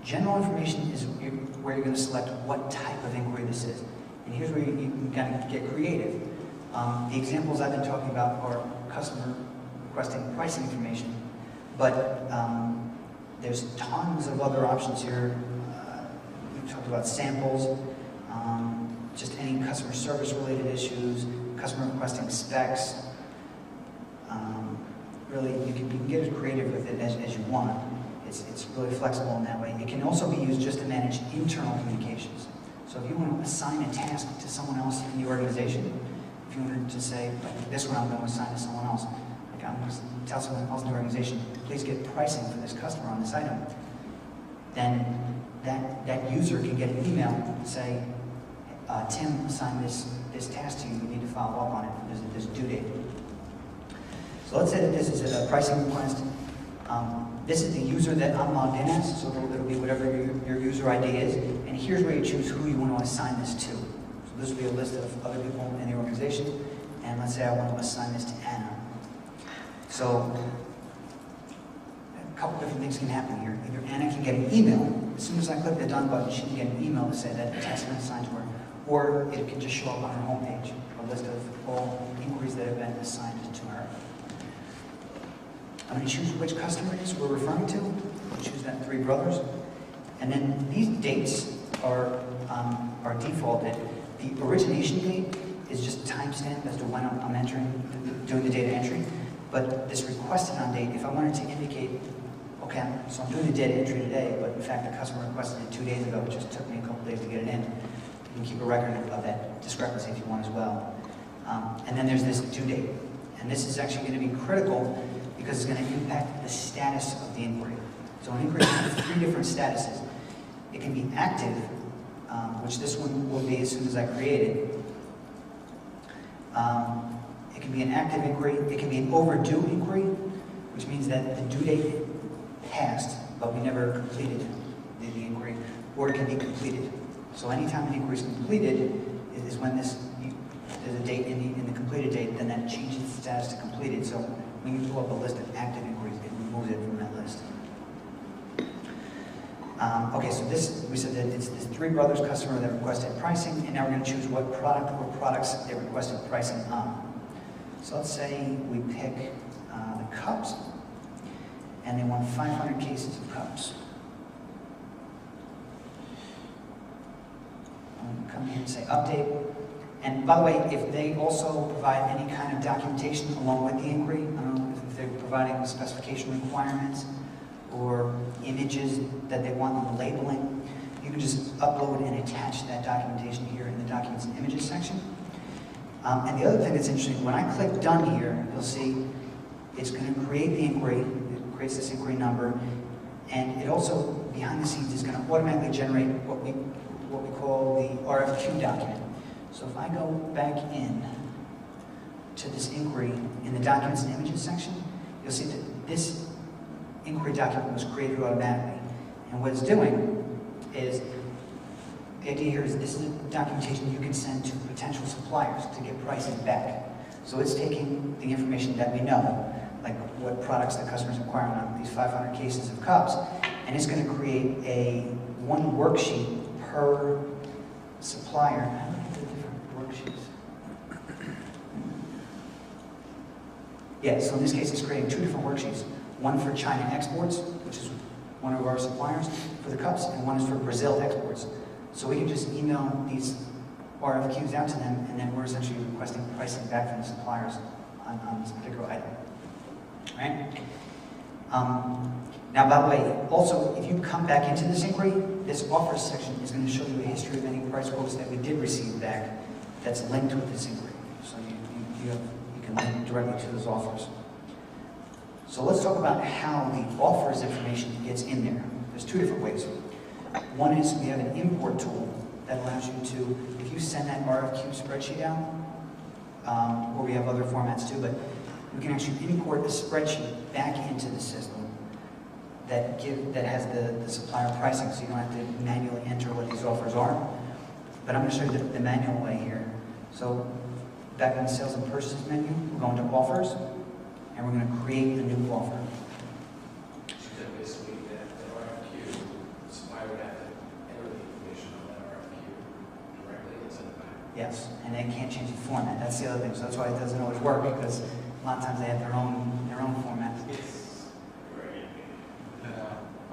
General information is where you're going to select what type of inquiry this is. And here's where you can kind of get creative. The examples I've been talking about are customer requesting pricing information, but there's tons of other options here. We talked about samples, just any customer service related issues, customer requesting specs. Really, you can get as creative with it as you want. It's really flexible in that way. It can also be used just to manage internal communications. So if you want to assign a task to someone else in the organization, if you wanted to say, like this one I'm going to assign to someone else, like I'm going to tell someone else in the organization, please get pricing for this customer on this item, then that user can get an email and say, Tim assigned this task to you, you need to follow up on it, there's a due date. So let's say that this is a pricing request. This is the user that I'm logged in as, so it'll be whatever your user ID is, and here's where you choose who you want to assign this to. So this will be a list of other people in the organization, and let's say I want to assign this to Anna. So a couple different things can happen here. Either Anna can get an email, as soon as I click the done button, she can get an email to say that the task has been assigned to her, or it can just show up on her homepage, a list of all inquiries that have been assigned to her. I'm going to choose which customer it is we're referring to. I'll choose that 3 brothers. And then these dates are defaulted. The origination date is just a timestamp as to when I'm doing the data entry. But this requested on date, if I wanted to indicate, okay, so I'm doing the data entry today, but in fact the customer requested it 2 days ago, it just took me a couple days to get it in. You can keep a record of that discrepancy if you want as well. And then there's this due date. And this is actually going to be critical because it's going to impact the status of the inquiry. So an inquiry has 3 different statuses. It can be active, which this one will be as soon as I create it. It can be an active inquiry. It can be an overdue inquiry, which means that the due date passed, but we never completed the inquiry. Or it can be completed. So anytime an inquiry is completed is when there's a date in the completed date, then that changes the status to completed. So when you pull up a list of active inquiries, it removes it from that list. Okay, so we said that it's this 3 brothers customer that requested pricing, and now we're going to choose what product or products they requested pricing on. So let's say we pick the cups, and they want 500 cases of cups. Come here and say update. And by the way, if they also provide any kind of documentation along with the inquiry, I don't know if they're providing specification requirements or images that they want on the labeling, you can just upload and attach that documentation here in the Documents and Images section. And the other thing that's interesting, when I click Done here, you'll see it's going to create the inquiry, it creates this inquiry number, and it also, behind the scenes, is going to automatically generate what we call the RFQ document. So if I go back in to this inquiry in the Documents and Images section, you'll see that this inquiry document was created automatically. And what it's doing is, the idea here is this is documentation you can send to potential suppliers to get pricing back. So it's taking the information that we know, like what products the customer's inquiring on, these 500 cases of cups, and it's going to create one worksheet per supplier. How many different worksheets? Yeah, so in this case it's creating 2 different worksheets. One for China exports, which is one of our suppliers for the cups, and one is for Brazil exports. So we can just email these RFQs out to them, and then we're essentially requesting pricing back from the suppliers on this particular item. Right? Now, by the way, also, if you come back into this inquiry, this offers section is going to show you a history of any price quotes that we did receive back that's linked with this inquiry. So you can link directly to those offers. So let's talk about how the offers information gets in there. There's 2 different ways. One is we have an import tool that allows you to, if you send that RFQ spreadsheet out, or we have other formats too, but we can actually import the spreadsheet back into the system that has the supplier pricing, so you don't have to manually enter what these offers are. But I'm going to show you the manual way here. So back in the sales and purchases menu, we're going to offers, and we're going to create a new offer. So basically, the RFQ, the supplier Yes, and they can't change the format. That's the other thing. So that's why it doesn't always work, because a lot of times they have their own format. It's great.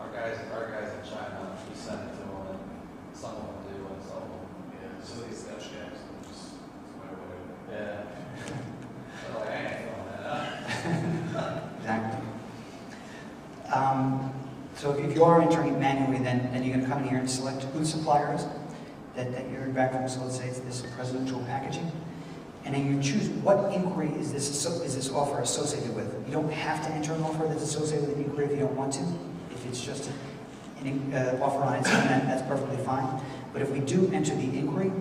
Our guys in China, we send it to them, and some of them do, and some of them. Yeah, some of these Dutch guys just whatever. Yeah. So like, I ain't throwing that out. Exactly. So if you are entering manually, then you're going to come in here and select who the supplier is that you're hearing back from. So let's say it's this presidential packaging. And then you choose what inquiry is this offer associated with. You don't have to enter an offer that's associated with an inquiry if you don't want to. If it's just an offer on its own, that's perfectly fine. But if we do enter the inquiry,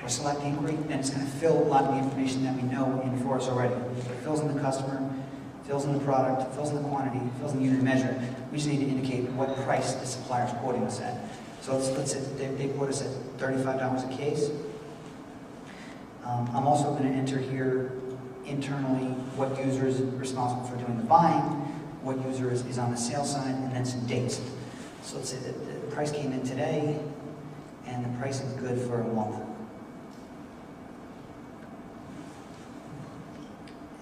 or select the inquiry, then it's going to fill a lot of the information that we know in for us already. So it fills in the customer, fills in the product, fills in the quantity, fills in the unit measure. We just need to indicate what price the supplier is quoting us at. So let's say they quote us at $35 a case. I'm also going to enter here internally what user is responsible for doing the buying, what user is on the sales side, and then some dates. So let's say that the price came in today, and the price is good for a month.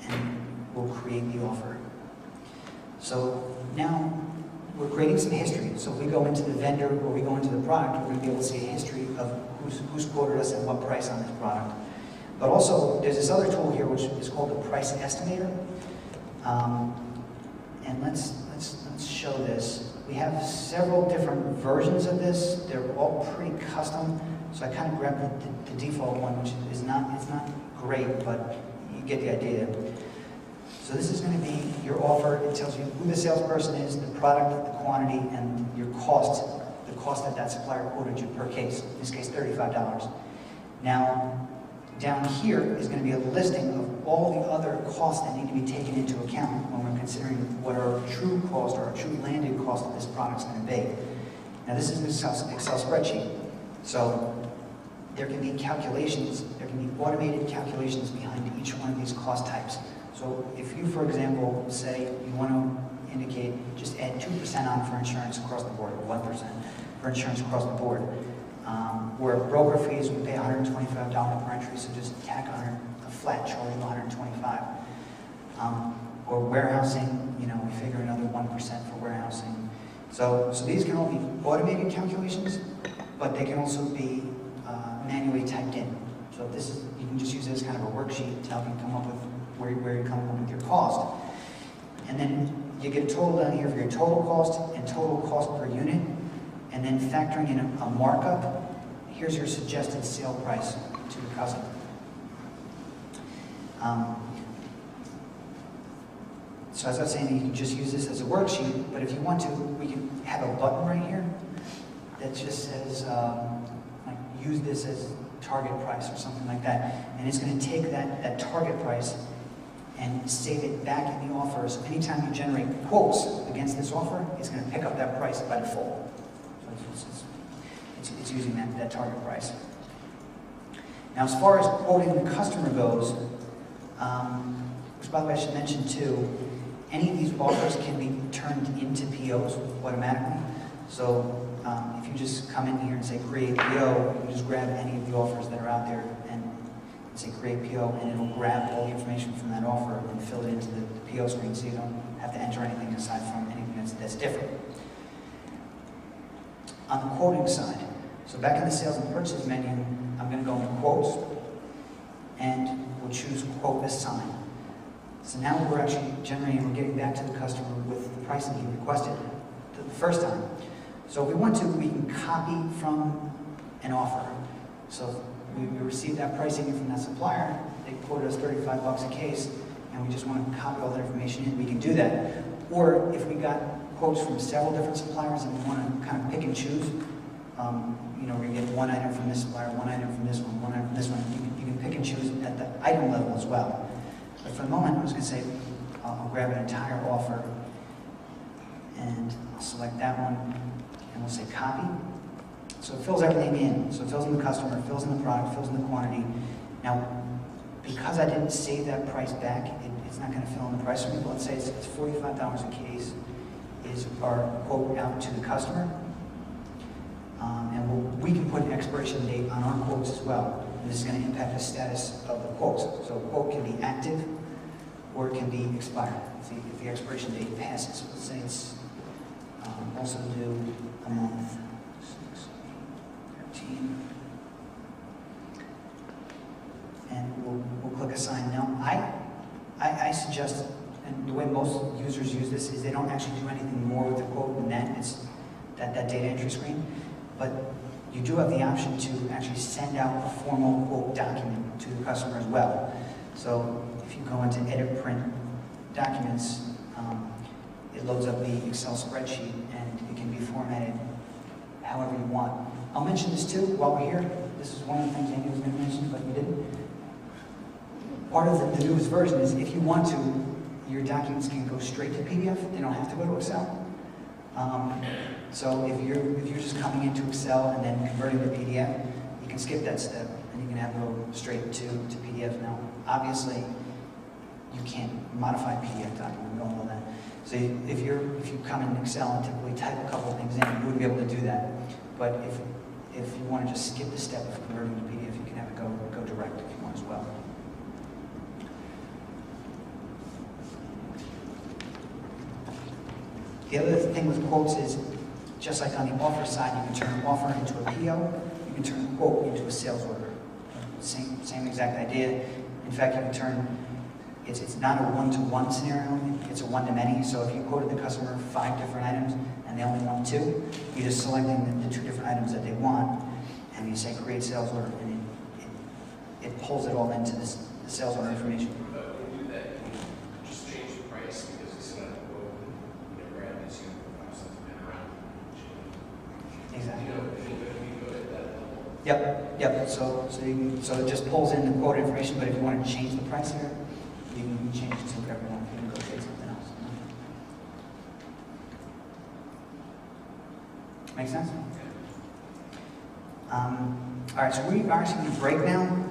And we'll create the offer. So now we're creating some history. So if we go into the vendor or we go into the product, we're going to be able to see a history of who's quoted us at what price on this product. But also, there's this other tool here which is called the price estimator. And let's show this. We have several different versions of this. They're all pretty custom. So I kind of grabbed the default one, which is not great, but you get the idea. So this is going to be your offer. It tells you who the salesperson is, the product, the quantity, and your cost, the cost that supplier quoted you per case. In this case, $35. Now, down here is going to be a listing of all the other costs that need to be taken into account when we're considering what our true cost or our true landed cost of this product is going to be. Now this is an Excel spreadsheet, so there can be calculations, there can be automated calculations behind each one of these cost types. So if you, for example, say you want to indicate, just add 2% on for insurance across the board, or 1% for insurance across the board. Where broker fees, we pay $125 per entry, so just tack on a flat charge of $125. Or warehousing, we figure another 1% for warehousing. So these can all be automated calculations, but they can also be manually typed in. So this is, you can just use it as kind of a worksheet to help you come up with where you're coming up with your cost. And then you get a total down here for your total cost and total cost per unit. And then factoring in a markup, here's your suggested sale price to the customer. So as I was saying, you can just use this as a worksheet, but if you want to, we can have a button right here that just says, like, use this as target price or something like that. And it's going to take that target price and save it back in the offer. So anytime you generate quotes against this offer, it's going to pick up that price by default. It's using that target price. Now, as far as quoting the customer goes, which by the way I should mention too, any of these offers can be turned into POs automatically. So if you just come in here and say create PO, you just grab any of the offers that are out there and say create PO, and it'll grab all the information from that offer and fill it into the PO screen, so you don't have to enter anything aside from anything that's different. On the quoting side, so back in the sales and purchase menu, I'm going to go into quotes, and we'll choose quote assign. So now we're actually generating, we're getting back to the customer with the pricing he requested the first time. So if we want to, we can copy from an offer. So we receive that pricing from that supplier, they quoted us $35 a case, and we just want to copy all that information in, we can do that. Or if we got quotes from several different suppliers and we want to kind of pick and choose, we get one item from this supplier, one item from this one item from this one. You can pick and choose at the item level as well. But for the moment, I'm just going to say, I'll grab an entire offer, and I'll select that one, and we'll say copy. So it fills everything in. So it fills in the customer, fills in the product, fills in the quantity. Now, because I didn't save that price back, it's not going to fill in the price for me. But let's say it's $45 a case is our quote out to the customer. And we can put an expiration date on our quotes as well. and this is going to impact the status of the quotes. So a quote can be active, or it can be expired. If the expiration date passes, let's say it's also due a month, 6, 13, and we'll click assign. Now, I suggest, and the way most users use this is they don't actually do anything more with the quote than that. It's that data entry screen, but you do have the option to actually send out a formal quote document to the customer as well. So if you go into edit print documents, it loads up the Excel spreadsheet and it can be formatted however you want. I'll mention this too while we're here. This is one of the things Amy was going to mention, but you didn't. Part of the newest version is if you want to, your documents can go straight to PDF. They don't have to go to Excel. So if you're just coming into Excel and then converting to PDF, you can skip that step and you can have it go straight to PDF. Now, obviously, you can't modify a PDF document. We all know that. So if you come in Excel and typically type a couple of things in, you wouldn't be able to do that. But if you want to just skip the step of converting to PDF, you can have it go direct if you want as well. The other thing with quotes is, just like on the offer side, you can turn an offer into a PO, you can turn a quote into a sales order. Same exact idea. In fact, you can turn, it's not a one-to-one scenario, it's a one-to-many. So if you quoted the customer 5 different items and they only want 2, you're just selecting the 2 different items that they want, and you say create sales order, and it pulls it all into the sales order information. But when you do that, you can just change the price because it's going to go, brand is going to go 5 cents an around. Exactly. If you go at that level. Yep. So it just pulls in the quote information, but if you want to change the price here, you can change it to whatever you want. You can go get something else. Make sense? All right, so we are actually going to break now.